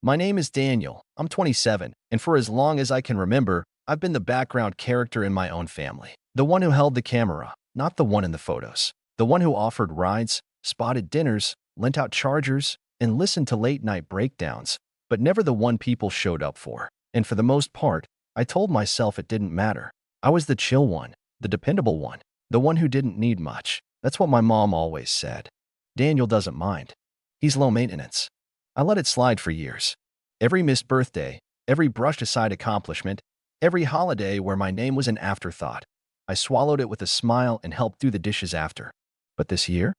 My name is Daniel. I'm 27, and for as long as I can remember, I've been the background character in my own family. The one who held the camera, not the one in the photos. The one who offered rides, spotted dinners, lent out chargers, and listened to late-night breakdowns, but never the one people showed up for. And for the most part, I told myself it didn't matter. I was the chill one, the dependable one, the one who didn't need much. That's what my mom always said. Daniel doesn't mind. He's low maintenance. I let it slide for years. Every missed birthday, every brushed-aside accomplishment, every holiday where my name was an afterthought, I swallowed it with a smile and helped do the dishes after. But this year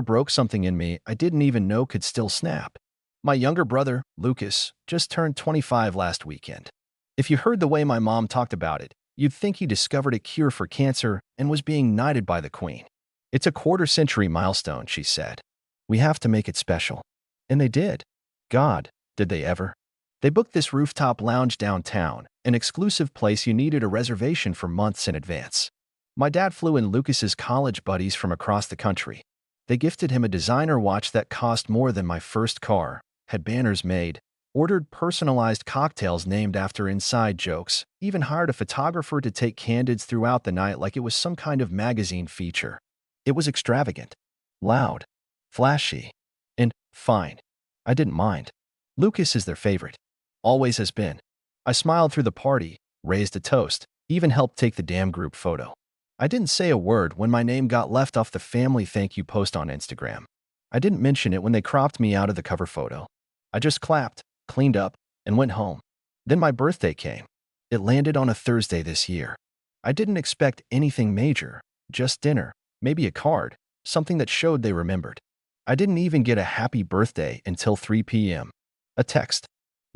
broke something in me I didn't even know could still snap. My younger brother, Lucas, just turned 25 last weekend. If you heard the way my mom talked about it, you'd think he discovered a cure for cancer and was being knighted by the Queen. It's a quarter-century milestone, she said. We have to make it special. And they did. God, did they ever? They booked this rooftop lounge downtown, an exclusive place you needed a reservation for months in advance. My dad flew in Lucas's college buddies from across the country. They gifted him a designer watch that cost more than my first car, had banners made, ordered personalized cocktails named after inside jokes, even hired a photographer to take candids throughout the night like it was some kind of magazine feature. It was extravagant, loud, flashy, and fine. I didn't mind. Lucas is their favorite. Always has been. I smiled through the party, raised a toast, even helped take the damn group photo. I didn't say a word when my name got left off the family thank you post on Instagram. I didn't mention it when they cropped me out of the cover photo. I just clapped, cleaned up, and went home. Then my birthday came. It landed on a Thursday this year. I didn't expect anything major, just dinner, maybe a card, something that showed they remembered. I didn't even get a happy birthday until 3 p.m. A text.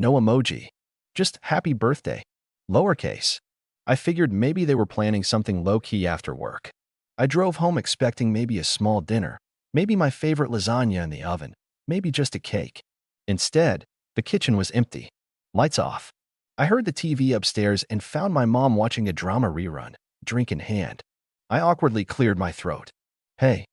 No emoji. Just happy birthday. Lowercase. I figured maybe they were planning something low-key after work. I drove home expecting maybe a small dinner, maybe my favorite lasagna in the oven, maybe just a cake. Instead, the kitchen was empty. Lights off. I heard the TV upstairs and found my mom watching a drama rerun, drink in hand. I awkwardly cleared my throat. Hey,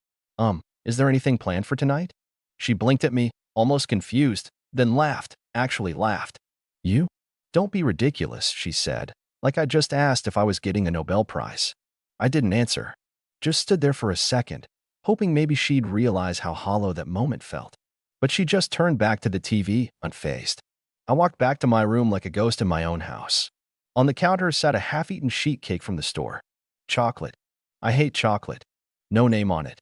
is there anything planned for tonight? She blinked at me, almost confused, then laughed, actually laughed. You? Don't be ridiculous, she said, like I just asked if I was getting a Nobel Prize. I didn't answer. Just stood there for a second, hoping maybe she'd realize how hollow that moment felt. But she just turned back to the TV, unfazed. I walked back to my room like a ghost in my own house. On the counter sat a half-eaten sheet cake from the store. Chocolate. I hate chocolate. No name on it.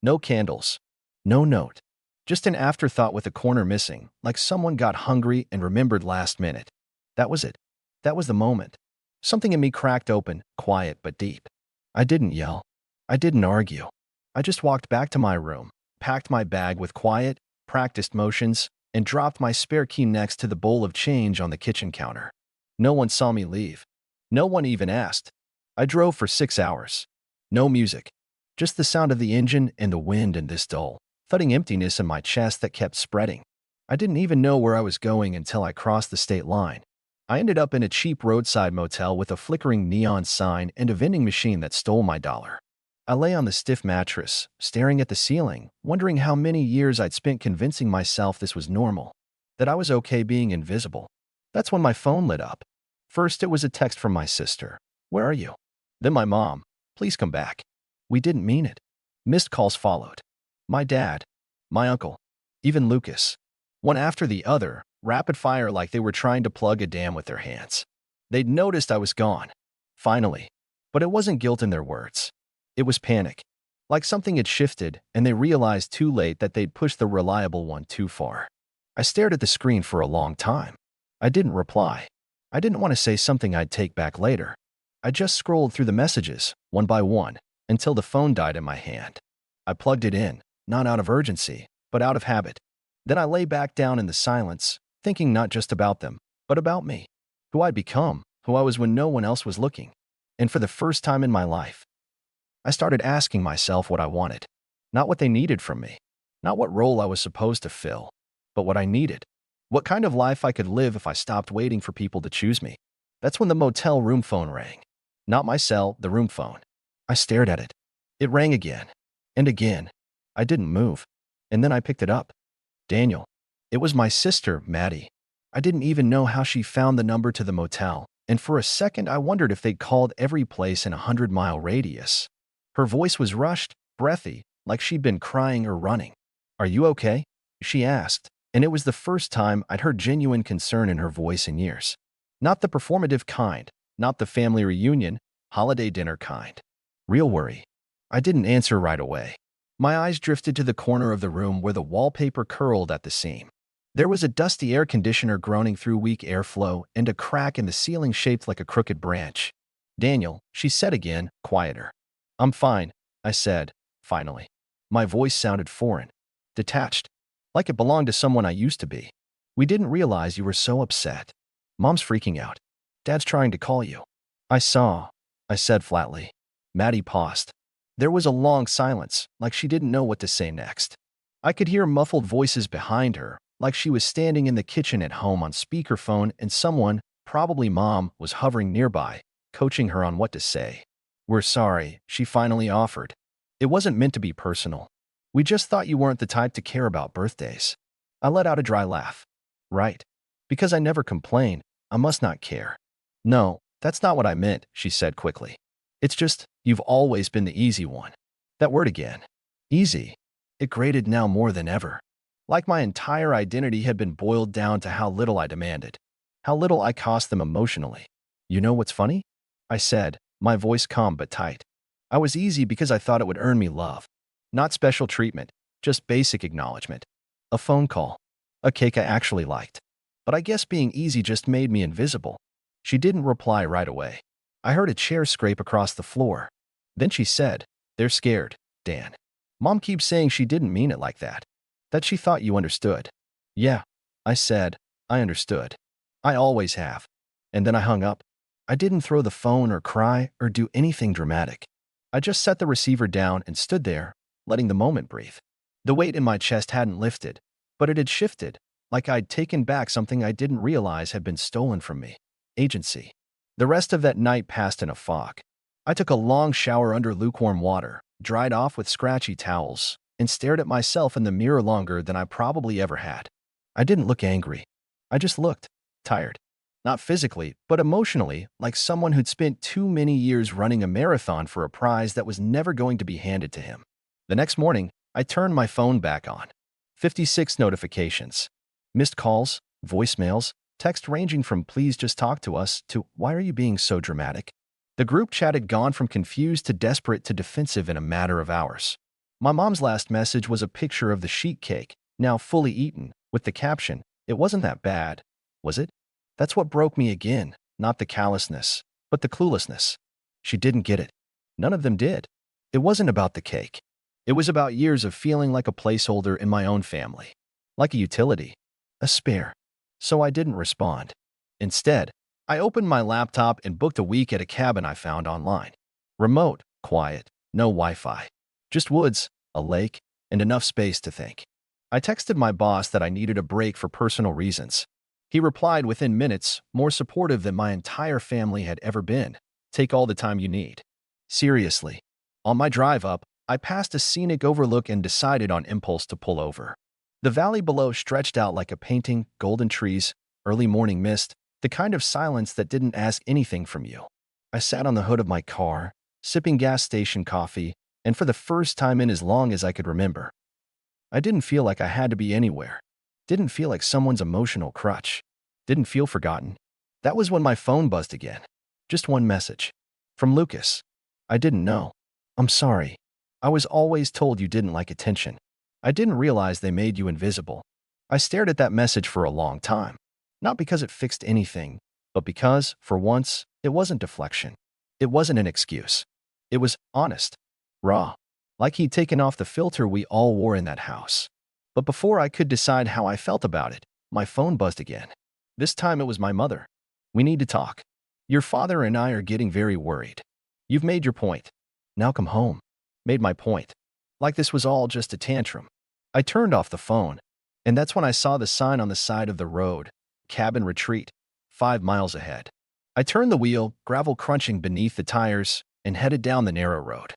No candles. No note. Just an afterthought with a corner missing, like someone got hungry and remembered last minute. That was it. That was the moment. Something in me cracked open, quiet but deep. I didn't yell. I didn't argue. I just walked back to my room, packed my bag with quiet, practiced motions, and dropped my spare key next to the bowl of change on the kitchen counter. No one saw me leave. No one even asked. I drove for 6 hours. No music. Just the sound of the engine and the wind and this dull, thudding emptiness in my chest that kept spreading. I didn't even know where I was going until I crossed the state line. I ended up in a cheap roadside motel with a flickering neon sign and a vending machine that stole my dollar. I lay on the stiff mattress, staring at the ceiling, wondering how many years I'd spent convincing myself this was normal, that I was okay being invisible. That's when my phone lit up. First, it was a text from my sister. Where are you? Then my mom. Please come back. We didn't mean it. Missed calls followed. My dad. My uncle. Even Lucas. One after the other, rapid fire like they were trying to plug a dam with their hands. They'd noticed I was gone. Finally. But it wasn't guilt in their words. It was panic. Like something had shifted, and they realized too late that they'd pushed the reliable one too far. I stared at the screen for a long time. I didn't reply. I didn't want to say something I'd take back later. I just scrolled through the messages, one by one, until the phone died in my hand. I plugged it in, not out of urgency, but out of habit. Then I lay back down in the silence, thinking not just about them, but about me. Who I'd become, who I was when no one else was looking. And for the first time in my life, I started asking myself what I wanted. Not what they needed from me. Not what role I was supposed to fill, but what I needed. What kind of life I could live if I stopped waiting for people to choose me. That's when the motel room phone rang. Not my cell, the room phone. I stared at it. It rang again. And again. I didn't move. And then I picked it up. Daniel. It was my sister, Maddie. I didn't even know how she found the number to the motel, and for a second I wondered if they'd called every place in a 100-mile radius. Her voice was rushed, breathy, like she'd been crying or running. "Are you okay?" she asked, and it was the first time I'd heard genuine concern in her voice in years. Not the performative kind, not the family reunion, holiday dinner kind. Real worry. I didn't answer right away. My eyes drifted to the corner of the room where the wallpaper curled at the seam. There was a dusty air conditioner groaning through weak airflow and a crack in the ceiling shaped like a crooked branch. "Daniel," she said again, quieter. "I'm fine," I said, finally. My voice sounded foreign, detached, like it belonged to someone I used to be. "We didn't realize you were so upset. Mom's freaking out. Dad's trying to call you." "I saw," I said flatly. Maddie paused. There was a long silence, like she didn't know what to say next. I could hear muffled voices behind her, like she was standing in the kitchen at home on speakerphone and someone, probably Mom, was hovering nearby, coaching her on what to say. "We're sorry," she finally offered. "It wasn't meant to be personal. We just thought you weren't the type to care about birthdays." I let out a dry laugh. "Right. Because I never complain, I must not care." "No, that's not what I meant," she said quickly. "It's just, you've always been the easy one." That word again. Easy. It grated now more than ever. Like my entire identity had been boiled down to how little I demanded. How little I cost them emotionally. "You know what's funny?" I said, my voice calm but tight. "I was easy because I thought it would earn me love. Not special treatment, just basic acknowledgement. A phone call. A cake I actually liked. But I guess being easy just made me invisible." She didn't reply right away. I heard a chair scrape across the floor. Then she said, "They're scared, Dan. Mom keeps saying she didn't mean it like that. That she thought you understood." "Yeah," I said, "I understood. I always have." And then I hung up. I didn't throw the phone or cry or do anything dramatic. I just set the receiver down and stood there, letting the moment breathe. The weight in my chest hadn't lifted, but it had shifted, like I'd taken back something I didn't realize had been stolen from me. Agency. The rest of that night passed in a fog. I took a long shower under lukewarm water, dried off with scratchy towels, and stared at myself in the mirror longer than I probably ever had. I didn't look angry. I just looked tired. Not physically, but emotionally, like someone who'd spent too many years running a marathon for a prize that was never going to be handed to him. The next morning, I turned my phone back on. 56 notifications. Missed calls, voicemails, text ranging from "please just talk to us" to "why are you being so dramatic?" The group chat had gone from confused to desperate to defensive in a matter of hours. My mom's last message was a picture of the sheet cake, now fully eaten, with the caption, "It wasn't that bad, was it?" That's what broke me again, not the callousness, but the cluelessness. She didn't get it. None of them did. It wasn't about the cake. It was about years of feeling like a placeholder in my own family. Like a utility. A spare. So I didn't respond. Instead, I opened my laptop and booked a week at a cabin I found online. Remote, quiet, no Wi-Fi. Just woods, a lake, and enough space to think. I texted my boss that I needed a break for personal reasons. He replied within minutes, more supportive than my entire family had ever been. "Take all the time you need." Seriously. On my drive up, I passed a scenic overlook and decided on impulse to pull over. The valley below stretched out like a painting, golden trees, early morning mist, the kind of silence that didn't ask anything from you. I sat on the hood of my car, sipping gas station coffee, and for the first time in as long as I could remember, I didn't feel like I had to be anywhere. Didn't feel like someone's emotional crutch. Didn't feel forgotten. That was when my phone buzzed again. Just one message. From Lucas. I didn't know. "I'm sorry. I was always told you didn't like attention. I didn't realize they made you invisible." I stared at that message for a long time. Not because it fixed anything, but because, for once, it wasn't deflection. It wasn't an excuse. It was honest. Raw. Like he'd taken off the filter we all wore in that house. But before I could decide how I felt about it, my phone buzzed again. This time it was my mother. "We need to talk. Your father and I are getting very worried. You've made your point. Now come home." Made my point. Like this was all just a tantrum. I turned off the phone, and that's when I saw the sign on the side of the road, "Cabin Retreat, 5 miles ahead." I turned the wheel, gravel crunching beneath the tires, and headed down the narrow road.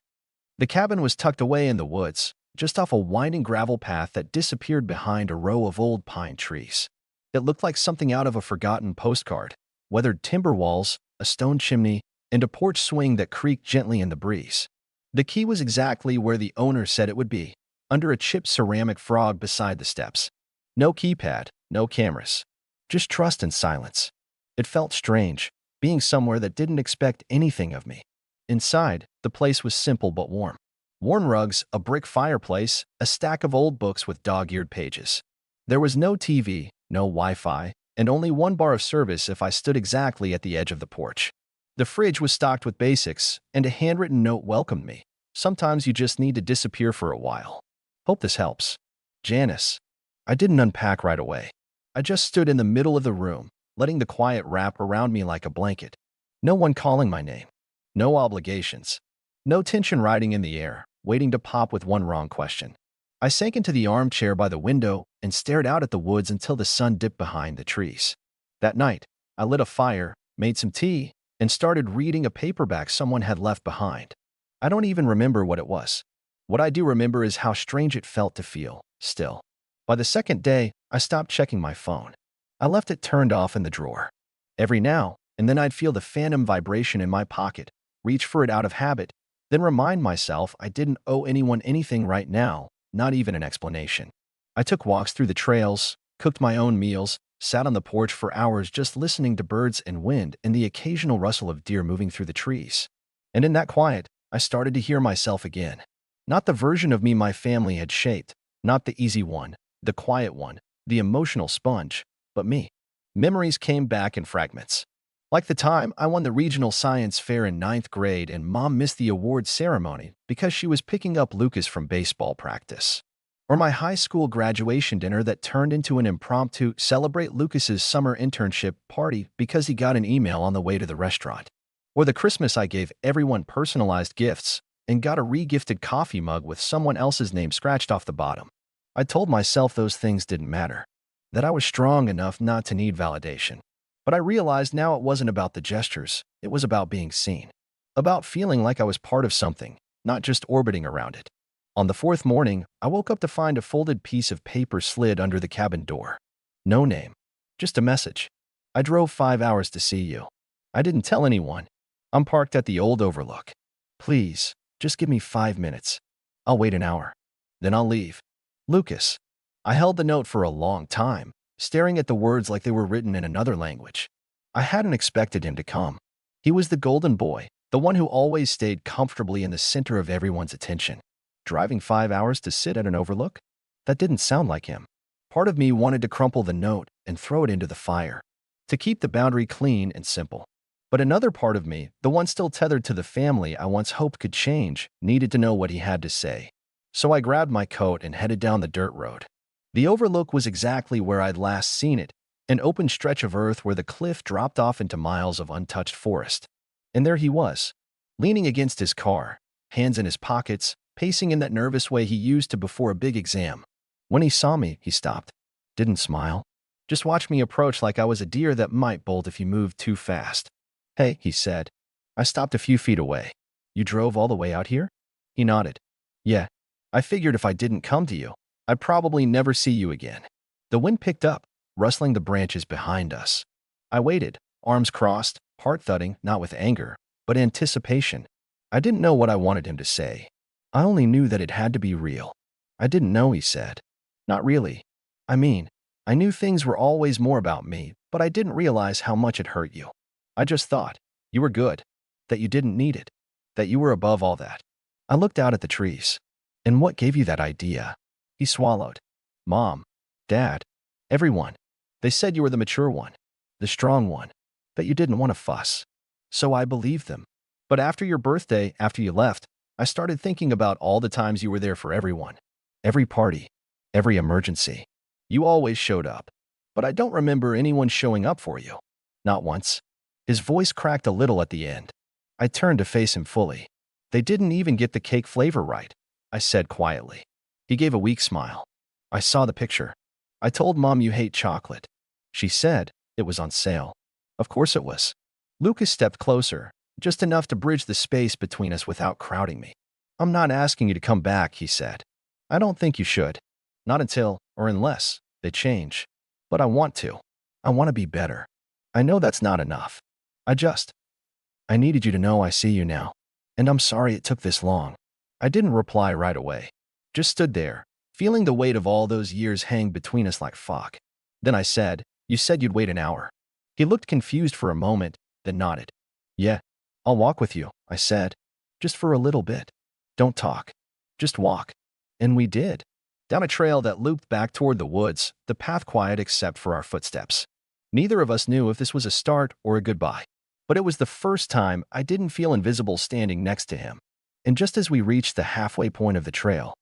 The cabin was tucked away in the woods, just off a winding gravel path that disappeared behind a row of old pine trees. It looked like something out of a forgotten postcard. Weathered timber walls, a stone chimney, and a porch swing that creaked gently in the breeze. The key was exactly where the owner said it would be, under a chipped ceramic frog beside the steps. No keypad, no cameras. Just trust and silence. It felt strange, being somewhere that didn't expect anything of me. Inside, the place was simple but warm. Worn rugs, a brick fireplace, a stack of old books with dog-eared pages. There was no TV, no Wi-Fi, and only one bar of service if I stood exactly at the edge of the porch. The fridge was stocked with basics, and a handwritten note welcomed me. Sometimes you just need to disappear for a while. Hope this helps. Janice. I didn't unpack right away. I just stood in the middle of the room, letting the quiet wrap around me like a blanket. No one calling my name. No obligations. No tension riding in the air, waiting to pop with one wrong question. I sank into the armchair by the window and stared out at the woods until the sun dipped behind the trees. That night, I lit a fire, made some tea, and started reading a paperback someone had left behind. I don't even remember what it was. What I do remember is how strange it felt to feel still. By the second day, I stopped checking my phone. I left it turned off in the drawer. Every now and then I'd feel the phantom vibration in my pocket, reach for it out of habit, then remind myself I didn't owe anyone anything right now, not even an explanation. I took walks through the trails, cooked my own meals, sat on the porch for hours just listening to birds and wind and the occasional rustle of deer moving through the trees. And in that quiet, I started to hear myself again. Not the version of me my family had shaped, not the easy one, the quiet one, the emotional sponge, but me. Memories came back in fragments. Like the time I won the regional science fair in 9th grade and Mom missed the award ceremony because she was picking up Lucas from baseball practice. Or my high school graduation dinner that turned into an impromptu celebrate Lucas's summer internship party because he got an email on the way to the restaurant. Or the Christmas I gave everyone personalized gifts and got a re-gifted coffee mug with someone else's name scratched off the bottom. I told myself those things didn't matter, that I was strong enough not to need validation. But I realized now it wasn't about the gestures, it was about being seen. About feeling like I was part of something, not just orbiting around it. On the 4th morning, I woke up to find a folded piece of paper slid under the cabin door. No name, just a message. I drove 5 hours to see you. I didn't tell anyone. I'm parked at the old overlook. Please, just give me 5 minutes. I'll wait an hour. Then I'll leave. Lucas. I held the note for a long time, staring at the words like they were written in another language. I hadn't expected him to come. He was the golden boy, the one who always stayed comfortably in the center of everyone's attention. Driving 5 hours to sit at an overlook? That didn't sound like him. Part of me wanted to crumple the note and throw it into the fire, to keep the boundary clean and simple. But another part of me, the one still tethered to the family I once hoped could change, needed to know what he had to say. So I grabbed my coat and headed down the dirt road. The overlook was exactly where I'd last seen it, an open stretch of earth where the cliff dropped off into miles of untouched forest. And there he was, leaning against his car, hands in his pockets, pacing in that nervous way he used to before a big exam. When he saw me, he stopped. Didn't smile. Just watched me approach like I was a deer that might bolt if you moved too fast. Hey, he said. I stopped a few feet away. You drove all the way out here? He nodded. Yeah. I figured if I didn't come to you, I'd probably never see you again. The wind picked up, rustling the branches behind us. I waited, arms crossed, heart thudding, not with anger, but anticipation. I didn't know what I wanted him to say. I only knew that it had to be real. I didn't know, he said. Not really. I mean, I knew things were always more about me, but I didn't realize how much it hurt you. I just thought, you were good, that you didn't need it, that you were above all that. I looked out at the trees. And what gave you that idea? He swallowed. Mom, Dad, everyone. They said you were the mature one, the strong one, that you didn't want to fuss. So I believed them. But after your birthday, after you left, I started thinking about all the times you were there for everyone. Every party, every emergency. You always showed up. But I don't remember anyone showing up for you. Not once. His voice cracked a little at the end. I turned to face him fully. They didn't even get the cake flavor right, I said quietly. He gave a weak smile. I saw the picture. I told Mom you hate chocolate. She said it was on sale. Of course it was. Lucas stepped closer, just enough to bridge the space between us without crowding me. I'm not asking you to come back, he said. I don't think you should. Not until, or unless, they change. But I want to. I want to be better. I know that's not enough. I needed you to know I see you now. And I'm sorry it took this long. I didn't reply right away. Just stood there, feeling the weight of all those years hang between us like fog. Then I said, "You said you'd wait an hour." He looked confused for a moment, then nodded. "Yeah, I'll walk with you," I said. "Just for a little bit. Don't talk. Just walk." And we did. Down a trail that looped back toward the woods, the path quiet except for our footsteps. Neither of us knew if this was a start or a goodbye. But it was the first time I didn't feel invisible standing next to him. And just as we reached the halfway point of the trail,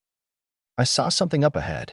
I saw something up ahead.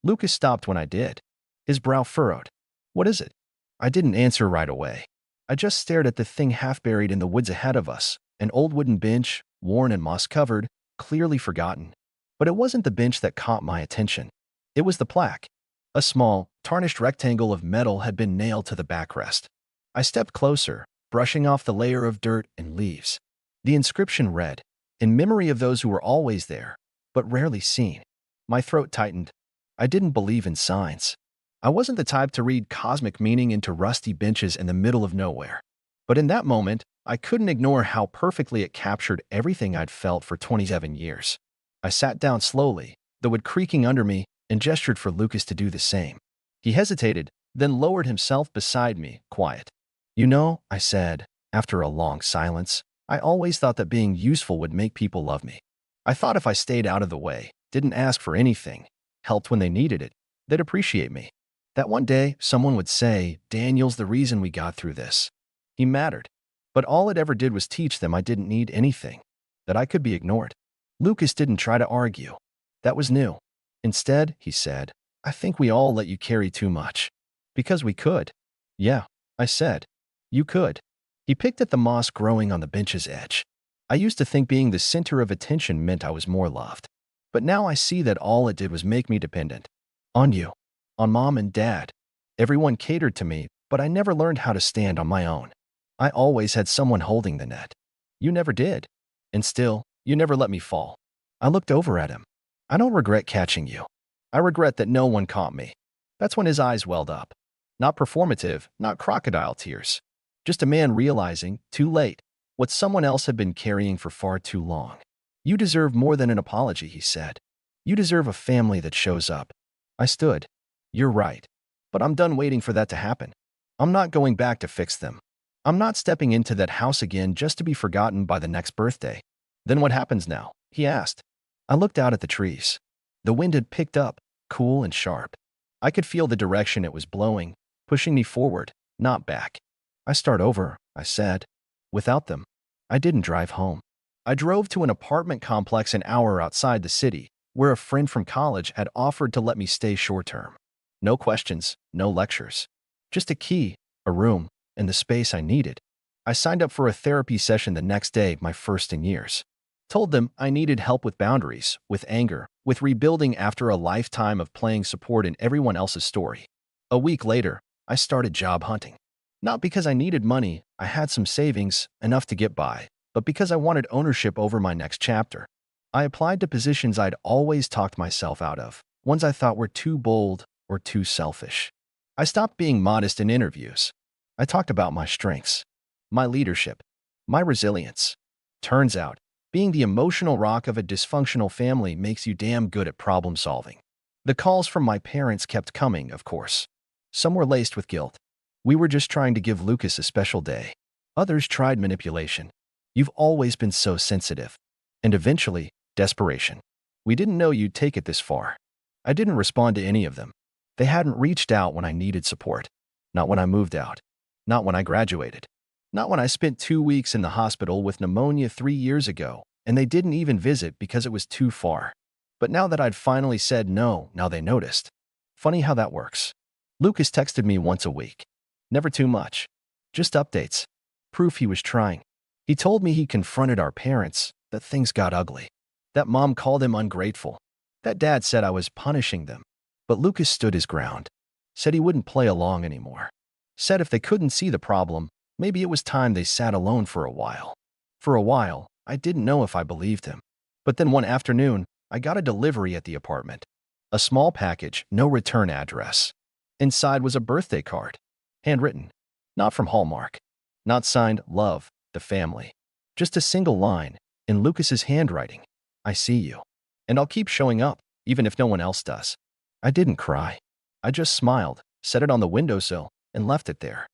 Lucas stopped when I did. His brow furrowed. "What is it?" I didn't answer right away. I just stared at the thing half buried in the woods ahead of us, an old wooden bench, worn and moss-covered, clearly forgotten. But it wasn't the bench that caught my attention. It was the plaque. A small, tarnished rectangle of metal had been nailed to the backrest. I stepped closer, brushing off the layer of dirt and leaves. The inscription read, "In memory of those who were always there, but rarely seen." My throat tightened. I didn't believe in signs. I wasn't the type to read cosmic meaning into rusty benches in the middle of nowhere. But in that moment, I couldn't ignore how perfectly it captured everything I'd felt for 27 years. I sat down slowly, the wood creaking under me, and gestured for Lucas to do the same. He hesitated, then lowered himself beside me, quiet. "You know," I said, after a long silence, "I always thought that being useful would make people love me. I thought if I stayed out of the way, didn't ask for anything, helped when they needed it, they'd appreciate me. That one day, someone would say, 'Daniel's the reason we got through this.' He mattered. But all it ever did was teach them I didn't need anything, that I could be ignored." Lucas didn't try to argue. That was new. Instead, he said, "I think we all let you carry too much." "Because we could." "Yeah," I said. "You could." He picked at the moss growing on the bench's edge. "I used to think being the center of attention meant I was more loved. But now I see that all it did was make me dependent. On you. On Mom and Dad. Everyone catered to me, but I never learned how to stand on my own. I always had someone holding the net. You never did. And still, you never let me fall." I looked over at him. "I don't regret catching you. I regret that no one caught me." That's when his eyes welled up. Not performative, not crocodile tears. Just a man realizing, too late, what someone else had been carrying for far too long. "You deserve more than an apology," he said. "You deserve a family that shows up." I stood. "You're right. But I'm done waiting for that to happen. I'm not going back to fix them. I'm not stepping into that house again just to be forgotten by the next birthday." "Then what happens now?" he asked. I looked out at the trees. The wind had picked up, cool and sharp. I could feel the direction it was blowing, pushing me forward, not back. "I start over," I said. "Without them." I didn't drive home. I drove to an apartment complex an hour outside the city, where a friend from college had offered to let me stay short-term. No questions, no lectures. Just a key, a room, and the space I needed. I signed up for a therapy session the next day, my first in years. Told them I needed help with boundaries, with anger, with rebuilding after a lifetime of playing support in everyone else's story. A week later, I started job hunting. Not because I needed money, I had some savings, enough to get by, but because I wanted ownership over my next chapter. I applied to positions I'd always talked myself out of, ones I thought were too bold or too selfish. I stopped being modest in interviews. I talked about my strengths, my leadership, my resilience. Turns out, being the emotional rock of a dysfunctional family makes you damn good at problem solving. The calls from my parents kept coming, of course. Some were laced with guilt. "We were just trying to give Lucas a special day." Others tried manipulation. "You've always been so sensitive." And eventually, desperation. "We didn't know you'd take it this far." I didn't respond to any of them. They hadn't reached out when I needed support. Not when I moved out. Not when I graduated. Not when I spent 2 weeks in the hospital with pneumonia 3 years ago, and they didn't even visit because it was too far. But now that I'd finally said no, now they noticed. Funny how that works. Lucas texted me once a week. Never too much. Just updates. Proof he was trying. He told me he confronted our parents, that things got ugly. That Mom called him ungrateful. That Dad said I was punishing them. But Lucas stood his ground. Said he wouldn't play along anymore. Said if they couldn't see the problem, maybe it was time they sat alone for a while. For a while, I didn't know if I believed him. But then one afternoon, I got a delivery at the apartment. A small package, no return address. Inside was a birthday card. Handwritten. Not from Hallmark. Not signed Love, the family. Just a single line, in Lucas's handwriting. I see you. And I'll keep showing up, even if no one else does. I didn't cry. I just smiled, set it on the windowsill, and left it there.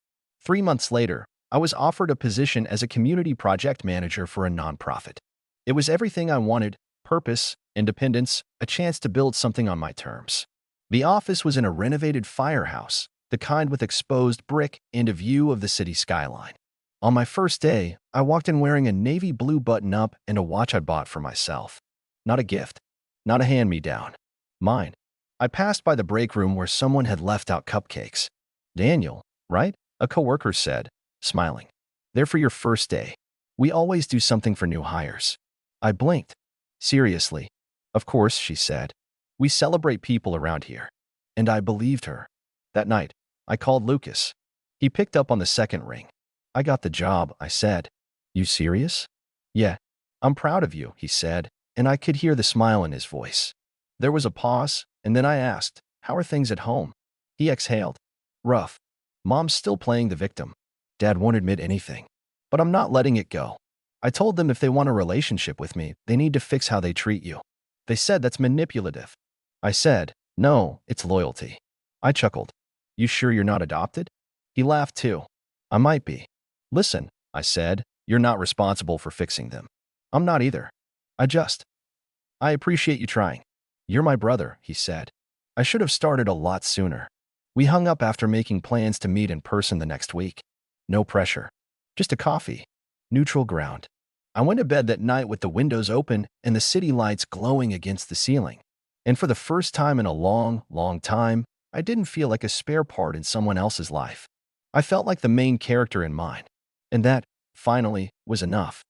3 months later, I was offered a position as a community project manager for a nonprofit. It was everything I wanted: purpose, independence, a chance to build something on my terms. The office was in a renovated firehouse, the kind with exposed brick and a view of the city skyline. On my first day, I walked in wearing a navy blue button-up and a watch I'd bought for myself. Not a gift. Not a hand-me-down. Mine. I passed by the break room where someone had left out cupcakes. Daniel, right? A coworker said, smiling. They're for your first day. We always do something for new hires. I blinked. Seriously? Of course, she said. We celebrate people around here. And I believed her. That night, I called Lucas. He picked up on the second ring. I got the job, I said. You serious? Yeah. I'm proud of you, he said, and I could hear the smile in his voice. There was a pause, and then I asked, how are things at home? He exhaled. Rough. Mom's still playing the victim. Dad won't admit anything. But I'm not letting it go. I told them if they want a relationship with me, they need to fix how they treat you. They said that's manipulative. I said, no, it's loyalty. I chuckled. You sure you're not adopted? He laughed too. I might be. Listen, I said, you're not responsible for fixing them. I'm not either. I appreciate you trying. You're my brother, he said. I should have started a lot sooner. We hung up after making plans to meet in person the next week. No pressure. Just a coffee. Neutral ground. I went to bed that night with the windows open and the city lights glowing against the ceiling. And for the first time in a long, long time, I didn't feel like a spare part in someone else's life. I felt like the main character in mine. And that, finally, was enough.